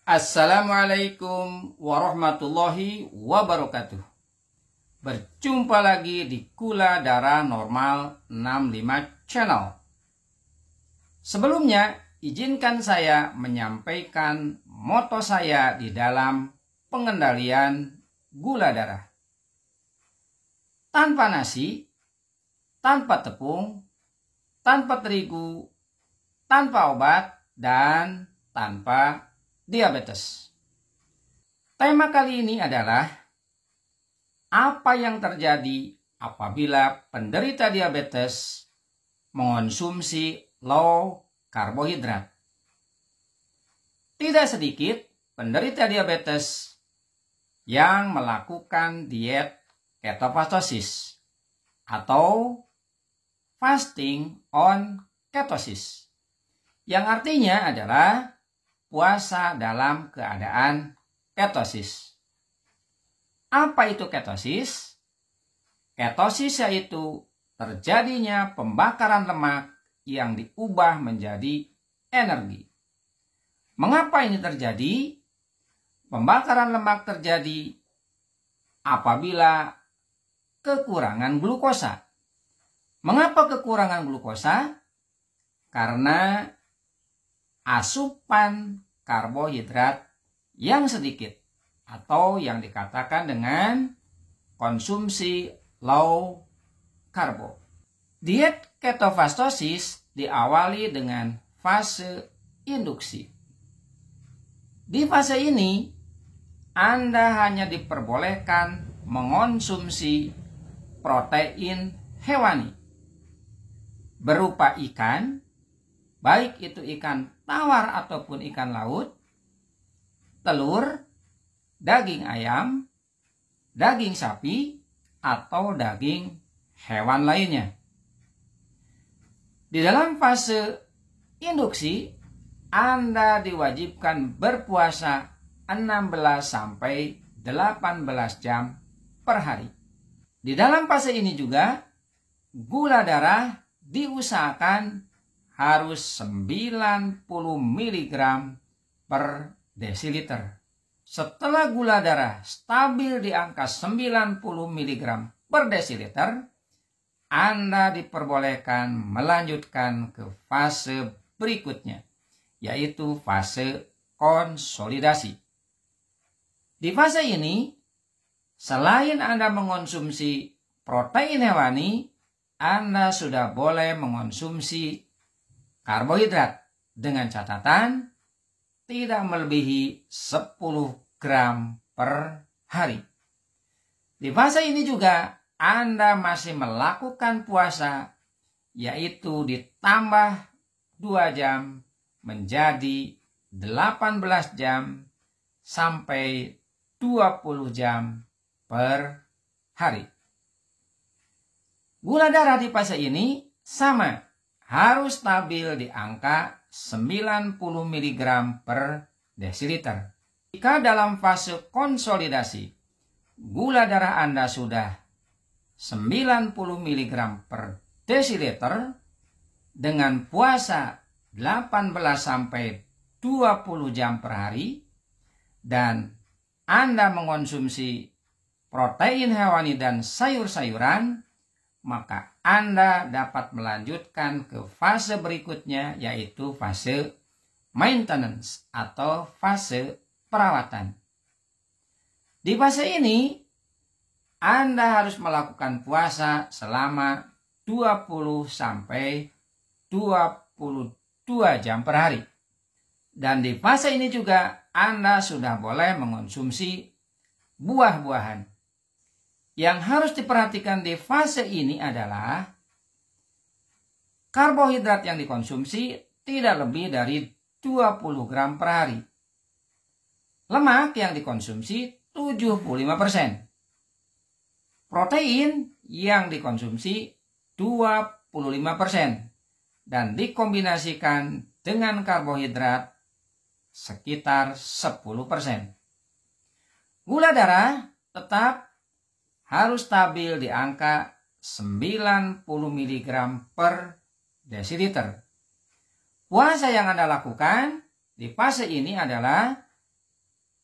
Assalamualaikum warahmatullahi wabarakatuh. Berjumpa lagi di Gula Darah Normal 65 Channel. Sebelumnya, izinkan saya menyampaikan moto saya di dalam pengendalian gula darah. Tanpa nasi, tanpa tepung, tanpa terigu, tanpa obat, dan tanpa diabetes. Tema kali ini adalah apa yang terjadi apabila penderita diabetes mengonsumsi low karbohidrat. Tidak sedikit penderita diabetes yang melakukan diet ketofastosis atau fasting on ketosis, yang artinya adalah puasa dalam keadaan ketosis. Apa itu ketosis? Ketosis yaitu terjadinya pembakaran lemak yang diubah menjadi energi. Mengapa ini terjadi? Pembakaran lemak terjadi apabila kekurangan glukosa. Mengapa kekurangan glukosa? Karena asupan karbohidrat yang sedikit atau yang dikatakan dengan konsumsi low karbo. Diet ketofastosis diawali dengan fase induksi. Di fase ini, Anda hanya diperbolehkan mengonsumsi protein hewani berupa ikan, baik itu ikan tawar ataupun ikan laut, telur, daging ayam, daging sapi, atau daging hewan lainnya. Di dalam fase induksi, Anda diwajibkan berpuasa 16 sampai 18 jam per hari. Di dalam fase ini juga, gula darah diusahakan harus 90 mg per desiliter. Setelah gula darah stabil di angka 90 mg per desiliter, Anda diperbolehkan melanjutkan ke fase berikutnya, yaitu fase konsolidasi. Di fase ini, selain Anda mengonsumsi protein hewani, Anda sudah boleh mengonsumsi karbohidrat dengan catatan tidak melebihi 10 gram per hari. Di fase ini juga Anda masih melakukan puasa, yaitu ditambah 2 jam menjadi 18 jam sampai 20 jam per hari. Gula darah di fase ini sama, harus stabil di angka 90 mg per desiliter. Jika dalam fase konsolidasi, gula darah Anda sudah 90 mg per desiliter dengan puasa 18 sampai 20 jam per hari, dan Anda mengonsumsi protein hewani dan sayur-sayuran, maka Anda dapat melanjutkan ke fase berikutnya, yaitu fase maintenance atau fase perawatan. Di fase ini, Anda harus melakukan puasa selama 20 sampai 22 jam per hari. Dan di fase ini juga Anda sudah boleh mengonsumsi buah-buahan. Yang harus diperhatikan di fase ini adalah karbohidrat yang dikonsumsi tidak lebih dari 20 gram per hari. Lemak yang dikonsumsi 75%. Protein yang dikonsumsi 25%. Dan dikombinasikan dengan karbohidrat sekitar 10%. Gula darah tetap harus stabil di angka 90 mg per desiliter. Puasa yang Anda lakukan di fase ini adalah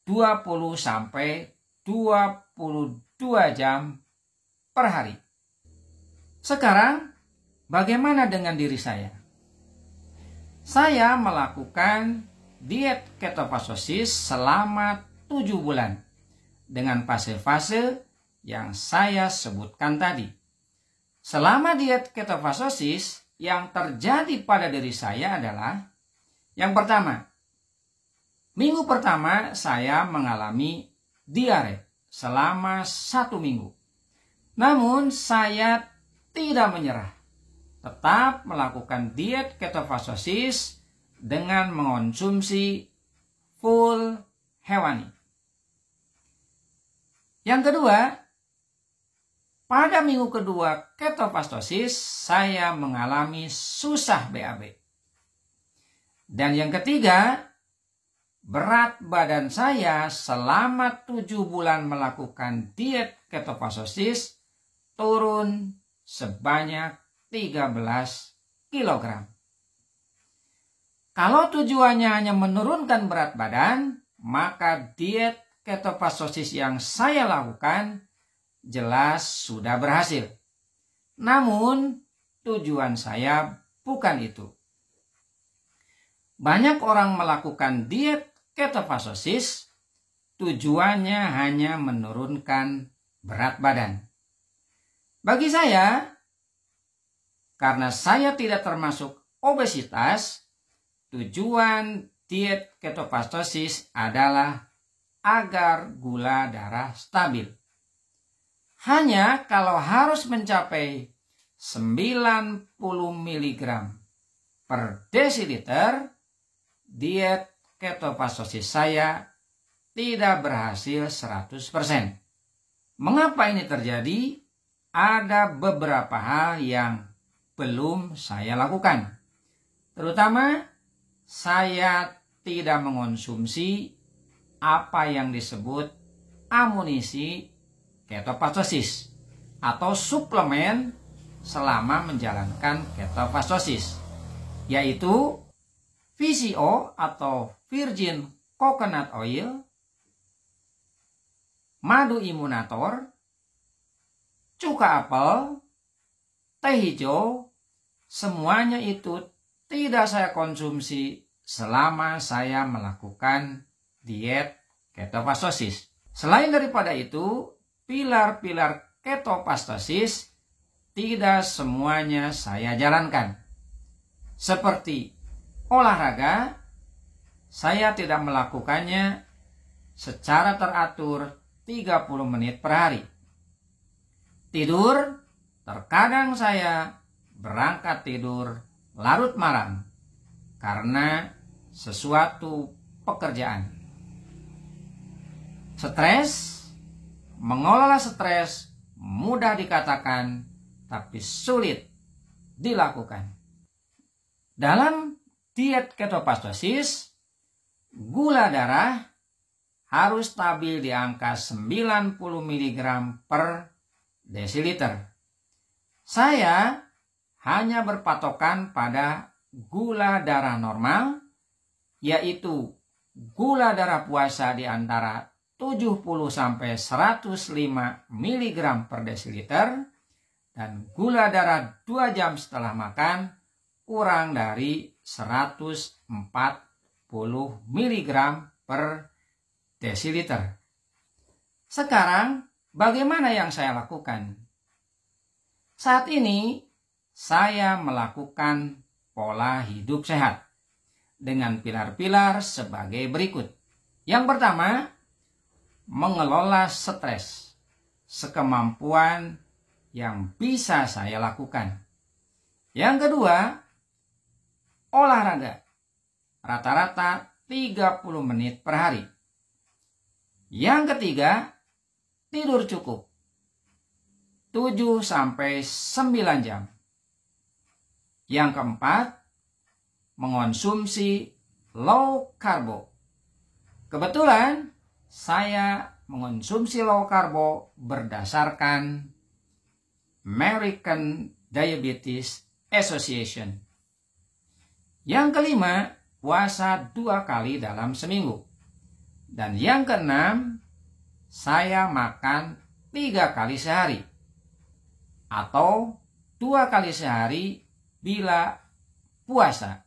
20 sampai 22 jam per hari. Sekarang, bagaimana dengan diri saya? Saya melakukan diet ketofastosis selama 7 bulan dengan fase-fase yang saya sebutkan tadi. Selama diet ketofastosis, yang terjadi pada diri saya adalah yang pertama, minggu pertama saya mengalami diare selama 1 minggu. Namun saya tidak menyerah, tetap melakukan diet ketofastosis dengan mengonsumsi full hewani. Yang kedua, pada minggu kedua ketofastosis saya mengalami susah BAB. Dan yang ketiga, berat badan saya selama 7 bulan melakukan diet ketofastosis turun sebanyak 13 kg. Kalau tujuannya hanya menurunkan berat badan, maka diet ketofastosis yang saya lakukan jelas sudah berhasil. Namun, tujuan saya bukan itu. Banyak orang melakukan diet ketofastosis, tujuannya hanya menurunkan berat badan. Bagi saya, karena saya tidak termasuk obesitas, tujuan diet ketofastosis adalah agar gula darah stabil. Hanya kalau harus mencapai 90 mg per desiliter, diet ketofastosis saya tidak berhasil 100%. Mengapa ini terjadi? Ada beberapa hal yang belum saya lakukan. Terutama, saya tidak mengonsumsi apa yang disebut amunisi ketofastosis atau suplemen selama menjalankan ketofastosis, yaitu VCO atau Virgin Coconut Oil, madu imunator, cuka apel, teh hijau, semuanya itu tidak saya konsumsi selama saya melakukan diet ketofastosis. Selain daripada itu, pilar-pilar ketofastosis tidak semuanya saya jalankan. Seperti olahraga, saya tidak melakukannya secara teratur 30 menit per hari. Tidur, terkadang saya berangkat tidur larut malam karena sesuatu pekerjaan. Stres, mengelola stres mudah dikatakan tapi sulit dilakukan. Dalam diet ketofastosis, gula darah harus stabil di angka 90 mg per desiliter. Saya hanya berpatokan pada gula darah normal, yaitu gula darah puasa di antara 70 sampai 105 mg per desiliter dan gula darah 2 jam setelah makan kurang dari 140 mg per desiliter. Sekarang, bagaimana yang saya lakukan? Saat ini, saya melakukan pola hidup sehat dengan pilar-pilar sebagai berikut. Yang pertama, mengelola stres sekemampuan yang bisa saya lakukan. Yang kedua, olahraga rata-rata 30 menit per hari. Yang ketiga, tidur cukup 7 sampai 9 jam. Yang keempat, mengonsumsi low karbo. Kebetulan saya mengonsumsi low karbo berdasarkan American Diabetes Association. Yang kelima, puasa 2 kali dalam seminggu. Dan yang keenam, saya makan 3 kali sehari. Atau 2 kali sehari bila puasa.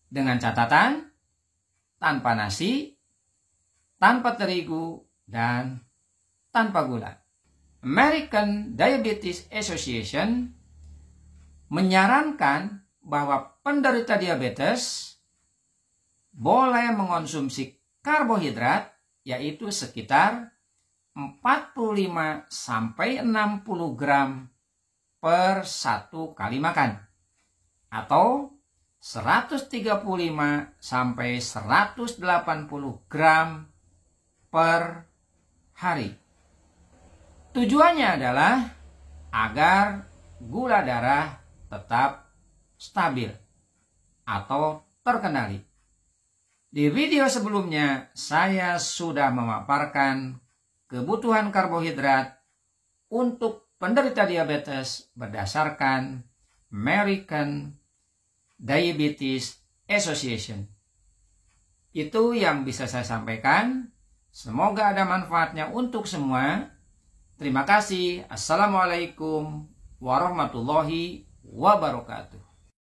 Dengan catatan, tanpa nasi, tanpa terigu, dan tanpa gula. American Diabetes Association menyarankan bahwa penderita diabetes boleh mengonsumsi karbohidrat yaitu sekitar 45 sampai 60 gram per 1 kali makan atau 135 sampai 180 gram per hari. Tujuannya adalah agar gula darah tetap stabil atau terkendali. Di video sebelumnya saya sudah memaparkan kebutuhan karbohidrat untuk penderita diabetes berdasarkan American Diabetes Association. Itu yang bisa saya sampaikan. Semoga ada manfaatnya untuk semua. Terima kasih. Assalamualaikum warahmatullahi wabarakatuh.